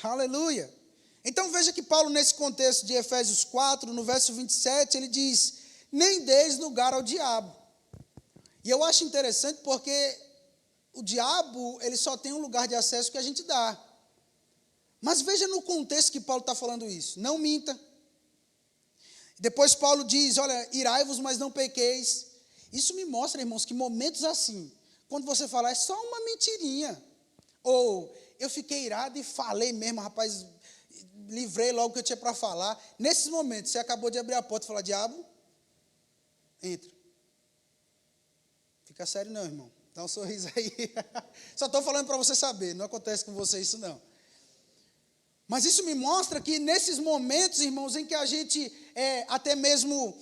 Aleluia. Então veja que Paulo, nesse contexto de Efésios 4, no verso 27, ele diz, nem deis lugar ao diabo. E eu acho interessante porque o diabo, ele só tem um lugar de acesso que a gente dá. Mas veja no contexto que Paulo está falando isso. Não minta. Depois Paulo diz, olha, irai-vos, mas não pequeis. Isso me mostra, irmãos, que momentos assim, quando você fala, é só uma mentirinha. Ou, eu fiquei irado e falei mesmo, rapaz, livrei logo o que eu tinha para falar. Nesses momentos, você acabou de abrir a porta e falar, diabo, entra. Fica sério não, irmão. Dá um sorriso aí. Só estou falando para você saber, não acontece com você isso não. Mas isso me mostra que nesses momentos, irmãos, em que a gente até mesmo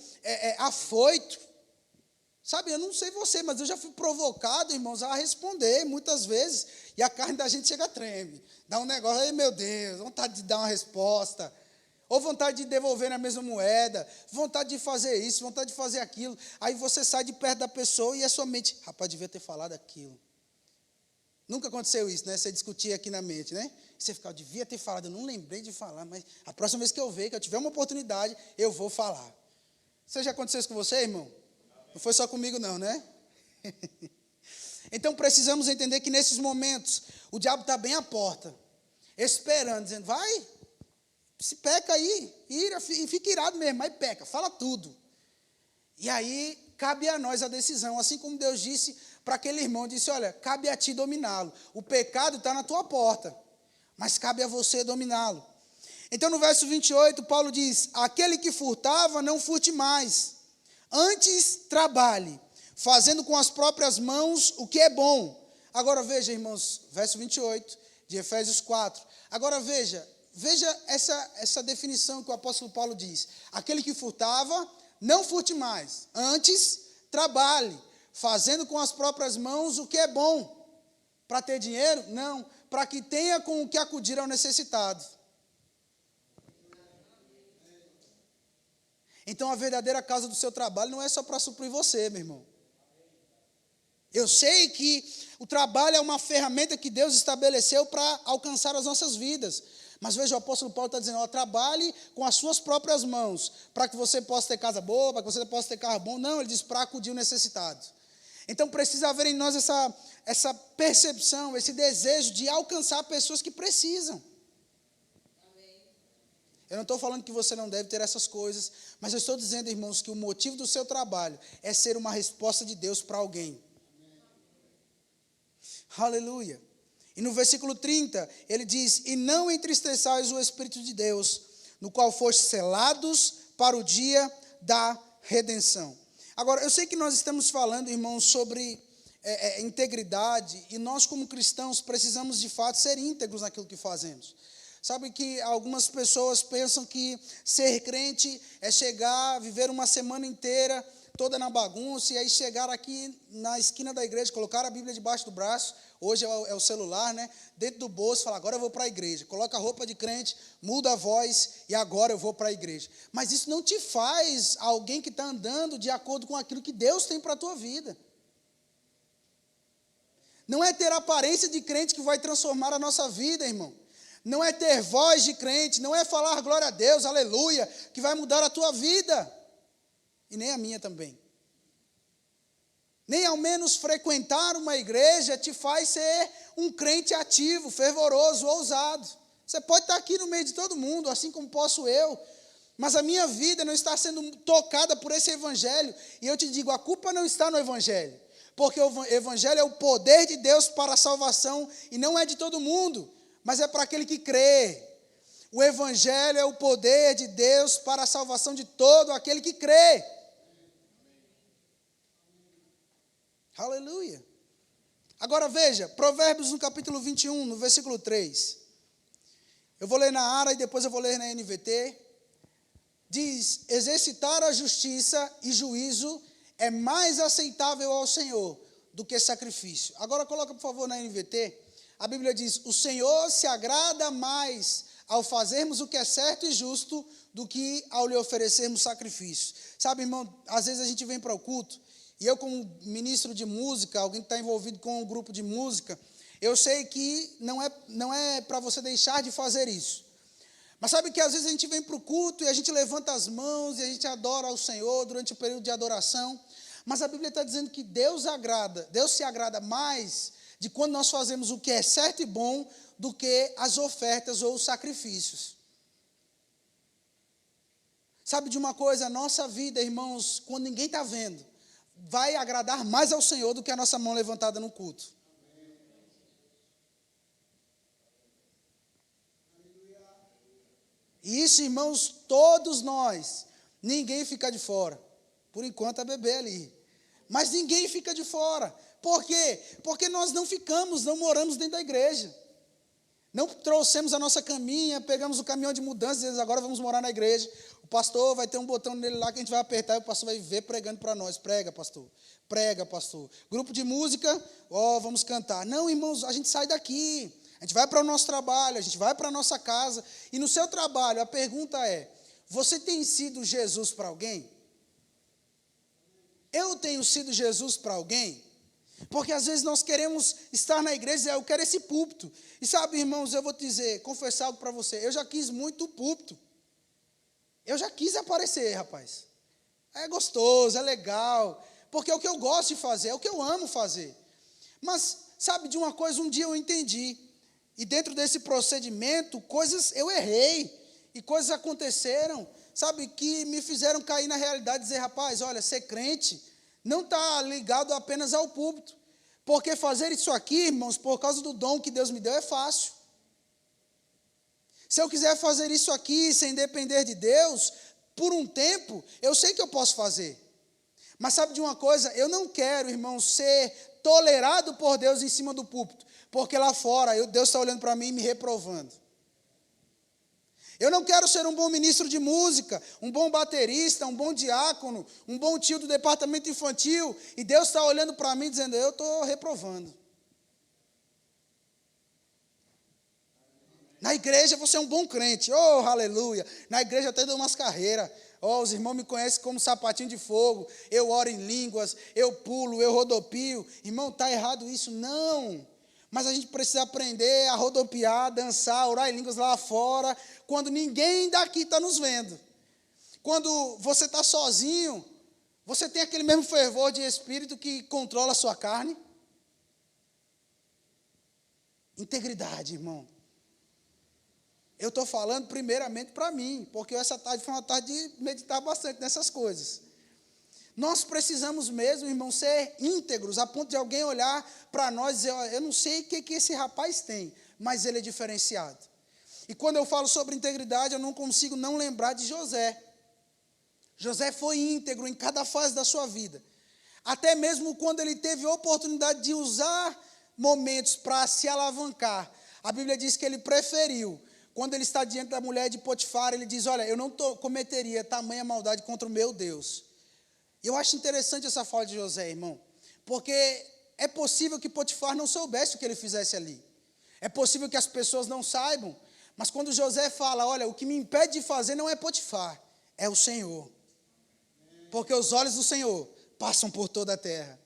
afoito, sabe, eu não sei você, mas eu já fui provocado, irmãos, a responder muitas vezes, e a carne da gente chega treme, dá um negócio, ai meu Deus, vontade de dar uma resposta, ou vontade de devolver na mesma moeda, vontade de fazer isso, vontade de fazer aquilo, aí você sai de perto da pessoa e a sua mente, rapaz, devia ter falado aquilo. Nunca aconteceu isso, né? Você discutia aqui na mente, né? Você ficava, devia ter falado, eu não lembrei de falar, mas a próxima vez que eu ver, que eu tiver uma oportunidade, eu vou falar. Isso já aconteceu isso com você, irmão? Não foi só comigo não, né? Então precisamos entender que nesses momentos, o diabo está bem à porta, esperando, dizendo, vai, se peca aí, ira, e fica irado mesmo, mas peca, fala tudo. E aí, cabe a nós a decisão, assim como Deus disse para aquele irmão, disse, olha, cabe a ti dominá-lo, o pecado está na tua porta, mas cabe a você dominá-lo. Então no verso 28, Paulo diz, aquele que furtava, não furte mais, antes trabalhe, fazendo com as próprias mãos o que é bom. Agora veja, irmãos, verso 28 de Efésios 4, agora veja essa definição que o apóstolo Paulo diz, aquele que furtava, não furte mais, antes trabalhe, fazendo com as próprias mãos o que é bom. Para ter dinheiro? Não, para que tenha com o que acudir ao necessitado. Então a verdadeira causa do seu trabalho não é só para suprir você, meu irmão. Eu sei que o trabalho é uma ferramenta que Deus estabeleceu para alcançar as nossas vidas. Mas veja, o apóstolo Paulo está dizendo, ó, trabalhe com as suas próprias mãos, para que você possa ter casa boa, para que você possa ter carro bom. Não, ele diz para acudir o necessitado. Então precisa haver em nós essa percepção, esse desejo de alcançar pessoas que precisam. Amém. Eu não estou falando que você não deve ter essas coisas, mas eu estou dizendo, irmãos, que o motivo do seu trabalho é ser uma resposta de Deus para alguém. Amém. Aleluia. E no versículo 30, ele diz, e não entristeçais o Espírito de Deus, no qual fostes selados para o dia da redenção. Agora, eu sei que nós estamos falando, irmãos, sobre integridade, e nós como cristãos precisamos de fato ser íntegros naquilo que fazemos. Sabe que algumas pessoas pensam que ser crente é chegar, viver uma semana inteira toda na bagunça, e aí chegar aqui na esquina da igreja, colocar a Bíblia debaixo do braço, hoje é o celular, né? Dentro do bolso, falar, agora eu vou para a igreja. Coloca a roupa de crente, muda a voz e agora eu vou para a igreja. Mas isso não te faz alguém que está andando de acordo com aquilo que Deus tem para a tua vida. Não é ter aparência de crente que vai transformar a nossa vida, irmão. Não é ter voz de crente, não é falar glória a Deus, aleluia, que vai mudar a tua vida. E nem a minha também. Nem ao menos frequentar uma igreja te faz ser um crente ativo, fervoroso, ousado. Você pode estar aqui no meio de todo mundo, assim como posso eu, mas a minha vida não está sendo tocada por esse evangelho. E eu te digo, a culpa não está no evangelho, porque o evangelho é o poder de Deus para a salvação, e não é de todo mundo, mas é para aquele que crê. O evangelho é o poder de Deus para a salvação de todo aquele que crê. Aleluia. Agora veja, Provérbios no capítulo 21, no versículo 3. Eu vou ler na ARA e depois eu vou ler na NVT. Diz: exercitar a justiça e juízo é mais aceitável ao Senhor do que sacrifício. Agora coloca, por favor, na NVT. A Bíblia diz: o Senhor se agrada mais ao fazermos o que é certo e justo do que ao lhe oferecermos sacrifício. Sabe, irmão, às vezes a gente vem para o culto, e eu, como ministro de música, alguém que está envolvido com um grupo de música, eu sei que não é para você deixar de fazer isso. Mas sabe que às vezes a gente vem para o culto e a gente levanta as mãos e a gente adora ao Senhor durante o período de adoração. Mas a Bíblia está dizendo que Deus se agrada mais de quando nós fazemos o que é certo e bom do que as ofertas ou os sacrifícios. Sabe de uma coisa? A nossa vida, irmãos, quando ninguém está vendo, vai agradar mais ao Senhor do que a nossa mão levantada no culto. E isso, irmãos, todos nós, ninguém fica de fora. Por enquanto a bebê ali. Mas ninguém fica de fora. Por quê? Porque nós não moramos dentro da igreja. Não trouxemos a nossa caminha, pegamos o caminhão de mudança e dizemos, agora vamos morar na igreja. O pastor vai ter um botão nele lá que a gente vai apertar e o pastor vai ver pregando para nós. Prega, pastor. Prega, pastor. Grupo de música, vamos cantar. Não, irmãos, a gente sai daqui. A gente vai para o nosso trabalho, a gente vai para a nossa casa. E no seu trabalho, a pergunta é, você tem sido Jesus para alguém? Eu tenho sido Jesus para alguém? Porque às vezes nós queremos estar na igreja e dizer, eu quero esse púlpito. E sabe, irmãos, eu vou te dizer, confessar algo para você. Eu já quis muito o púlpito. Eu já quis aparecer, rapaz. É gostoso, é legal. Porque é o que eu gosto de fazer, é o que eu amo fazer. Mas, sabe de uma coisa, um dia eu entendi. E dentro desse procedimento, eu errei. E coisas aconteceram, sabe, que me fizeram cair na realidade e dizer, rapaz, olha, ser crente não está ligado apenas ao púlpito. Porque fazer isso aqui, irmãos, por causa do dom que Deus me deu, é fácil. Se eu quiser fazer isso aqui sem depender de Deus, por um tempo, eu sei que eu posso fazer. Mas sabe de uma coisa? Eu não quero, irmão, ser tolerado por Deus em cima do púlpito. Porque lá fora, Deus está olhando para mim e me reprovando. Eu não quero ser um bom ministro de música, um bom baterista, um bom diácono, um bom tio do departamento infantil, e Deus está olhando para mim dizendo, eu estou reprovando. Na igreja você é um bom crente, oh, aleluia. Na igreja eu até dou umas carreiras, os irmãos me conhecem como sapatinho de fogo, eu oro em línguas, eu pulo, eu rodopio. Irmão, está errado isso? Não. Mas a gente precisa aprender a rodopiar, dançar, orar em línguas lá fora, quando ninguém daqui está nos vendo. Quando você está sozinho, você tem aquele mesmo fervor de espírito que controla a sua carne? Integridade, irmão. Eu estou falando primeiramente para mim, porque essa tarde foi uma tarde de meditar bastante nessas coisas. Nós precisamos mesmo, irmão, ser íntegros, a ponto de alguém olhar para nós e dizer, eu não sei o que esse rapaz tem, mas ele é diferenciado. E quando eu falo sobre integridade, eu não consigo não lembrar de José. José foi íntegro em cada fase da sua vida. Até mesmo quando ele teve a oportunidade de usar momentos para se alavancar. A Bíblia diz que ele preferiu. Quando ele está diante da mulher de Potifar, ele diz, olha, eu não cometeria tamanha maldade contra o meu Deus. Eu acho interessante essa fala de José, irmão, porque é possível que Potifar não soubesse o que ele fizesse ali. É possível que as pessoas não saibam, mas quando José fala, olha, o que me impede de fazer não é Potifar, é o Senhor. Porque os olhos do Senhor passam por toda a terra.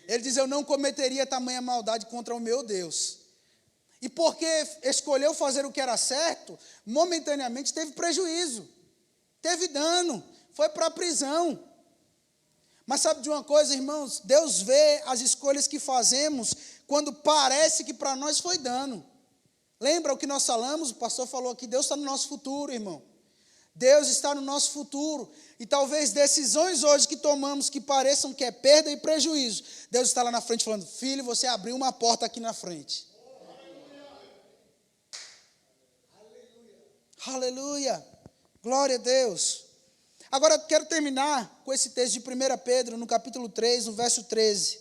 Ele diz, eu não cometeria tamanha maldade contra o meu Deus. E porque escolheu fazer o que era certo, momentaneamente teve prejuízo, teve dano, foi para a prisão. Mas sabe de uma coisa, irmãos? Deus vê as escolhas que fazemos quando parece que para nós foi dano. Lembra o que nós falamos? O pastor falou aqui, Deus está no nosso futuro, irmão. Deus está no nosso futuro. E talvez decisões hoje que tomamos que pareçam que é perda e prejuízo, Deus está lá na frente falando, filho, você abriu uma porta aqui na frente. Aleluia. Glória a Deus. Agora eu quero terminar com esse texto de 1 Pedro, no capítulo 3, no verso 13.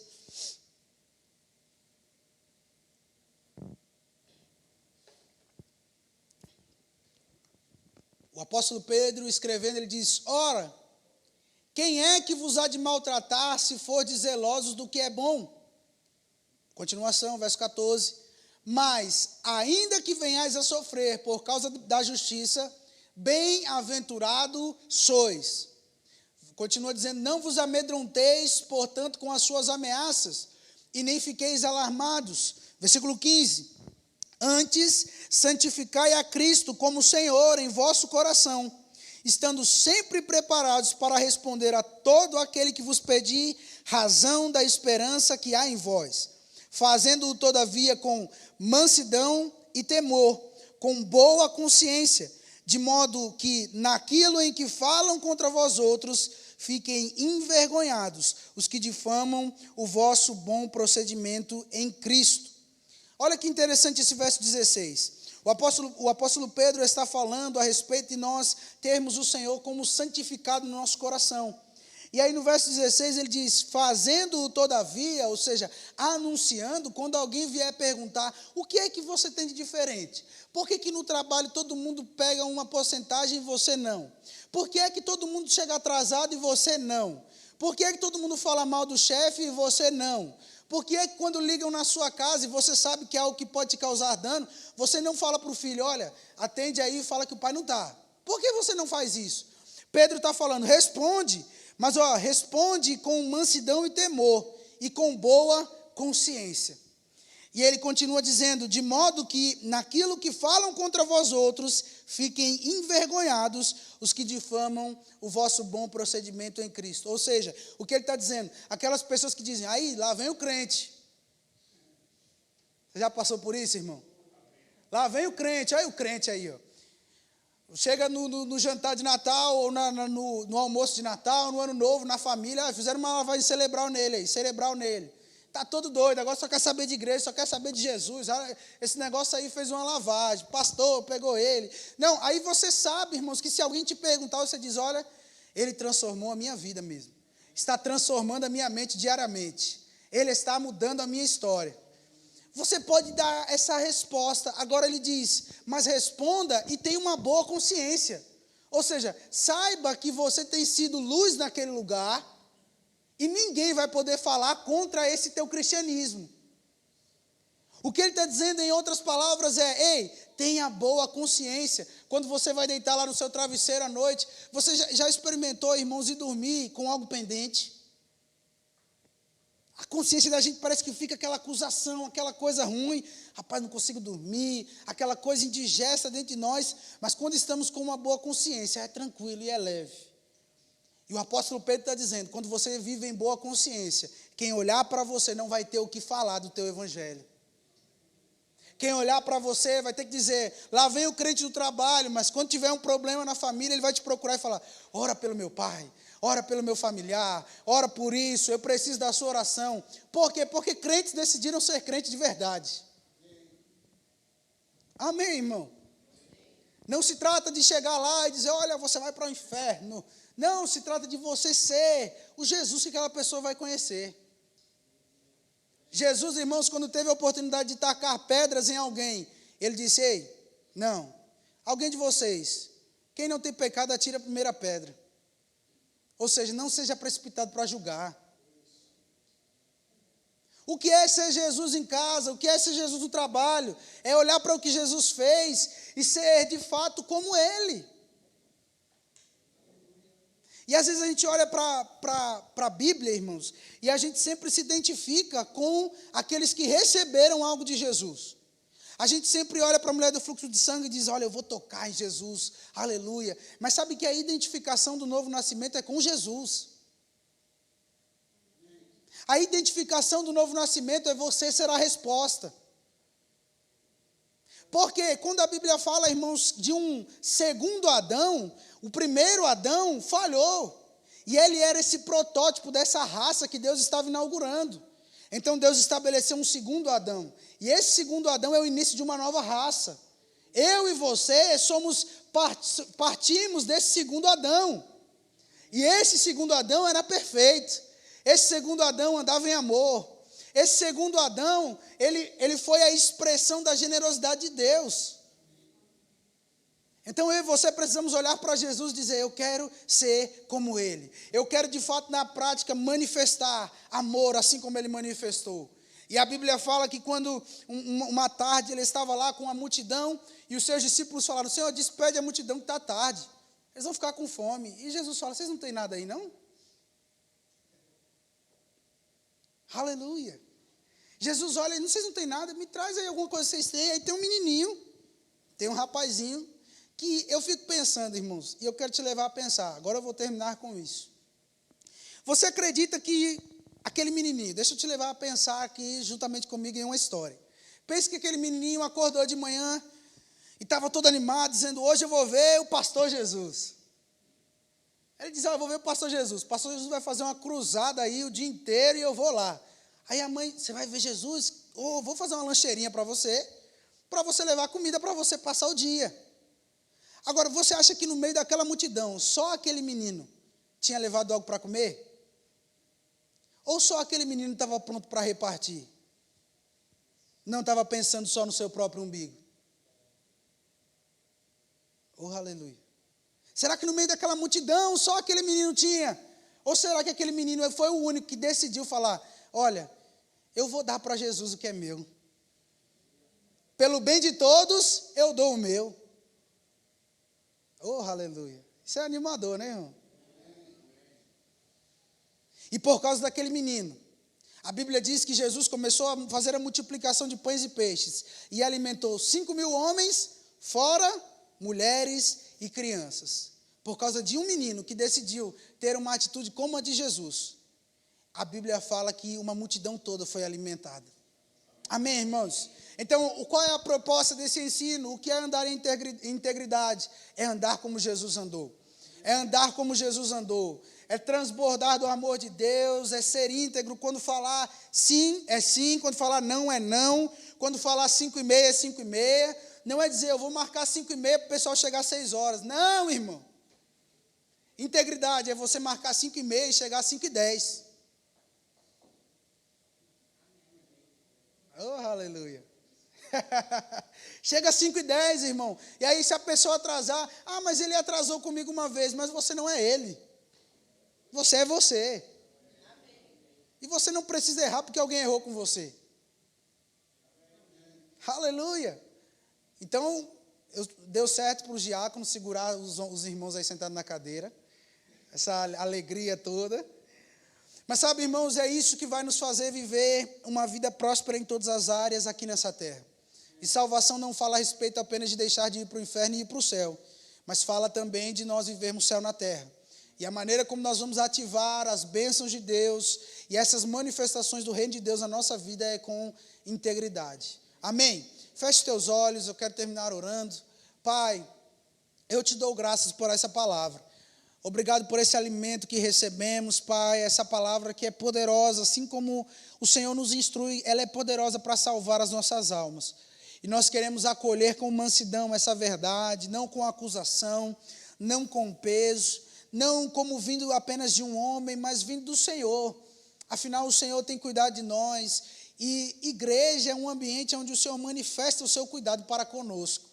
O apóstolo Pedro, escrevendo, ele diz, ora, quem é que vos há de maltratar se fordes zelosos do que é bom? Continuação, verso 14. Mas, ainda que venhais a sofrer por causa da justiça, bem-aventurado sois. Continua dizendo, não vos amedronteis, portanto, com as suas ameaças, e nem fiqueis alarmados. Versículo 15. Antes, santificai a Cristo como Senhor em vosso coração, estando sempre preparados para responder a todo aquele que vos pedir razão da esperança que há em vós, fazendo-o todavia com mansidão e temor, com boa consciência, de modo que naquilo em que falam contra vós outros, fiquem envergonhados os que difamam o vosso bom procedimento em Cristo. Olha que interessante esse verso 16. O apóstolo Pedro está falando a respeito de nós termos o Senhor como santificado no nosso coração. E aí no verso 16 ele diz, fazendo-o todavia, ou seja, anunciando, quando alguém vier perguntar, o que é que você tem de diferente? Por que no trabalho todo mundo pega uma porcentagem e você não? Por que é que todo mundo chega atrasado e você não? Por que é que todo mundo fala mal do chefe e você não? Por que é que quando ligam na sua casa e você sabe que é algo que pode te causar dano, você não fala para o filho, olha, atende aí e fala que o pai não está? Por que você não faz isso? Pedro está falando, responde, mas responde com mansidão e temor e com boa consciência. E ele continua dizendo, de modo que naquilo que falam contra vós outros, fiquem envergonhados os que difamam o vosso bom procedimento em Cristo. Ou seja, o que ele está dizendo? Aquelas pessoas que dizem, aí, lá vem o crente. Você já passou por isso, irmão? Lá vem o crente, olha o crente aí, ó. Chega no jantar de Natal, ou no almoço de Natal, no Ano Novo, na família, fizeram uma lavagem cerebral nele. Está todo doido, agora só quer saber de igreja, só quer saber de Jesus. Esse negócio aí fez uma lavagem, pastor pegou ele. Não, aí você sabe, irmãos, que se alguém te perguntar, você diz, olha, ele transformou a minha vida mesmo. Está transformando a minha mente diariamente. Ele está mudando a minha história. Você pode dar essa resposta. Agora ele diz, mas responda e tenha uma boa consciência. Ou seja, saiba que você tem sido luz naquele lugar, e ninguém vai poder falar contra esse teu cristianismo. O que ele está dizendo, em outras palavras, é, ei, tenha boa consciência. Quando você vai deitar lá no seu travesseiro à noite, você já experimentou, irmãos, ir dormir com algo pendente? A consciência da gente parece que fica aquela acusação, aquela coisa ruim. Rapaz, não consigo dormir, aquela coisa indigesta dentro de nós. Mas quando estamos com uma boa consciência, é tranquilo e é leve. E o apóstolo Pedro está dizendo, quando você vive em boa consciência, quem olhar para você não vai ter o que falar do teu evangelho. Quem olhar para você vai ter que dizer, lá vem o crente do trabalho, mas quando tiver um problema na família, ele vai te procurar e falar, ora pelo meu pai, ora pelo meu familiar, ora por isso, eu preciso da sua oração. Por quê? Porque crentes decidiram ser crentes de verdade. Amém, irmão? Não se trata de chegar lá e dizer, olha, você vai para o inferno. Não, se trata de você ser o Jesus que aquela pessoa vai conhecer. Jesus, irmãos, quando teve a oportunidade de tacar pedras em alguém, ele disse, ei, não, alguém de vocês, quem não tem pecado, atira a primeira pedra. Ou seja, não seja precipitado para julgar. O que é ser Jesus em casa? O que é ser Jesus no trabalho? É olhar para o que Jesus fez e ser de fato como Ele. E às vezes a gente olha para a Bíblia, irmãos, e a gente sempre se identifica com aqueles que receberam algo de Jesus. A gente sempre olha para a mulher do fluxo de sangue e diz, olha, eu vou tocar em Jesus, aleluia. Mas sabe que a identificação do novo nascimento é com Jesus. A identificação do novo nascimento é você ser a resposta. Porque quando a Bíblia fala, irmãos, de um segundo Adão, o primeiro Adão falhou. E ele era esse protótipo dessa raça que Deus estava inaugurando. Então Deus estabeleceu um segundo Adão. E esse segundo Adão é o início de uma nova raça. Eu e você partimos desse segundo Adão. E esse segundo Adão era perfeito. Esse segundo Adão andava em amor. Esse segundo Adão, ele foi a expressão da generosidade de Deus. Então eu e você precisamos olhar para Jesus e dizer, eu quero ser como Ele. Eu quero de fato na prática manifestar amor assim como Ele manifestou. E a Bíblia fala que quando uma tarde ele estava lá com a multidão e os seus discípulos falaram, Senhor, despede a multidão que está tarde. Eles vão ficar com fome. E Jesus fala, vocês não têm nada aí não? Aleluia. Jesus olha, vocês não têm nada, me traz aí alguma coisa que vocês têm. Aí tem um menininho, tem um rapazinho, que eu fico pensando, irmãos, e eu quero te levar a pensar, agora eu vou terminar com isso. Você acredita que aquele menininho, deixa eu te levar a pensar aqui juntamente comigo em uma história. Pense que aquele menininho acordou de manhã e estava todo animado, dizendo, hoje eu vou ver o pastor Jesus. Ele diz, eu vou ver o pastor Jesus vai fazer uma cruzada aí o dia inteiro e eu vou lá. Aí a mãe, você vai ver Jesus? Vou fazer uma lancheirinha para você levar comida para você passar o dia. Agora, você acha que no meio daquela multidão, só aquele menino tinha levado algo para comer? Ou só aquele menino estava pronto para repartir? Não estava pensando só no seu próprio umbigo? Oh, aleluia. Será que no meio daquela multidão, só aquele menino tinha? Ou será que aquele menino foi o único que decidiu falar, olha, eu vou dar para Jesus o que é meu. Pelo bem de todos, eu dou o meu. Oh, aleluia. Isso é animador, né, irmão? E por causa daquele menino, a Bíblia diz que Jesus começou a fazer a multiplicação de pães e peixes e alimentou 5.000 homens, fora mulheres e crianças. Por causa de um menino que decidiu ter uma atitude como a de Jesus, a Bíblia fala que uma multidão toda foi alimentada. Amém, irmãos? Então, qual é a proposta desse ensino? O que é andar em integridade? É andar como Jesus andou. É andar como Jesus andou. É transbordar do amor de Deus, é ser íntegro. Quando falar sim, é sim. Quando falar não, é não. Quando falar 5:30, é 5:30. Não é dizer, eu vou marcar 5:30 para o pessoal chegar às 6 horas. Não, irmão. Integridade é você marcar 5:30 e chegar às 5:10. Oh, aleluia. Chega às 5:10, irmão. E aí, se a pessoa atrasar, mas ele atrasou comigo uma vez, mas você não é ele. Você é você. E você não precisa errar porque alguém errou com você. Aleluia. Então, deu certo para os diáconos segurar os irmãos aí sentados na cadeira. Essa alegria toda. Mas sabe, irmãos, é isso que vai nos fazer viver uma vida próspera em todas as áreas aqui nessa terra. E salvação não fala a respeito apenas de deixar de ir para o inferno e ir para o céu, mas fala também de nós vivermos céu na terra. E a maneira como nós vamos ativar as bênçãos de Deus e essas manifestações do reino de Deus na nossa vida é com integridade. Amém? Feche teus olhos, eu quero terminar orando. Pai, eu te dou graças por essa palavra. Obrigado por esse alimento que recebemos, Pai, essa palavra que é poderosa, assim como o Senhor nos instrui, ela é poderosa para salvar as nossas almas. E nós queremos acolher com mansidão essa verdade, não com acusação, não com peso, não como vindo apenas de um homem, mas vindo do Senhor. Afinal, o Senhor tem cuidado de nós, e igreja é um ambiente onde o Senhor manifesta o seu cuidado para conosco.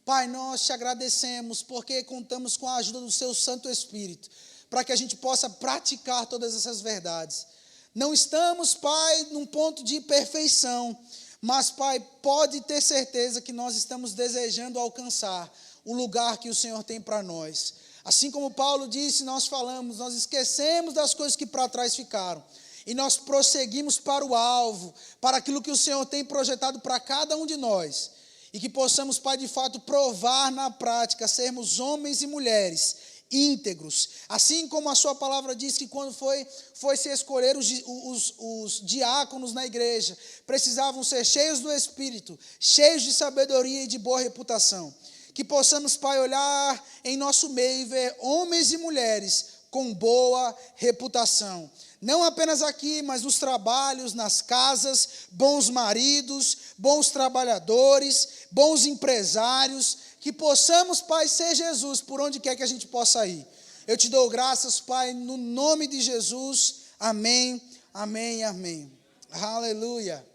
Pai, nós te agradecemos porque contamos com a ajuda do seu Santo Espírito, para que a gente possa praticar todas essas verdades. Não estamos, Pai, num ponto de perfeição, mas, Pai, pode ter certeza que nós estamos desejando alcançar o lugar que o Senhor tem para nós. Assim como Paulo disse, nós falamos, nós esquecemos das coisas que para trás ficaram, e nós prosseguimos para o alvo, para aquilo que o Senhor tem projetado para cada um de nós. E que possamos, Pai, de fato, provar na prática, sermos homens e mulheres íntegros. Assim como a sua palavra diz que quando foi se escolher os diáconos na igreja, precisavam ser cheios do Espírito, cheios de sabedoria e de boa reputação. Que possamos, Pai, olhar em nosso meio e ver homens e mulheres com boa reputação. Não apenas aqui, mas nos trabalhos, nas casas, bons maridos, bons trabalhadores, bons empresários. Que possamos, Pai, ser Jesus por onde quer que a gente possa ir. Eu te dou graças, Pai, no nome de Jesus. Amém, amém, amém. Aleluia.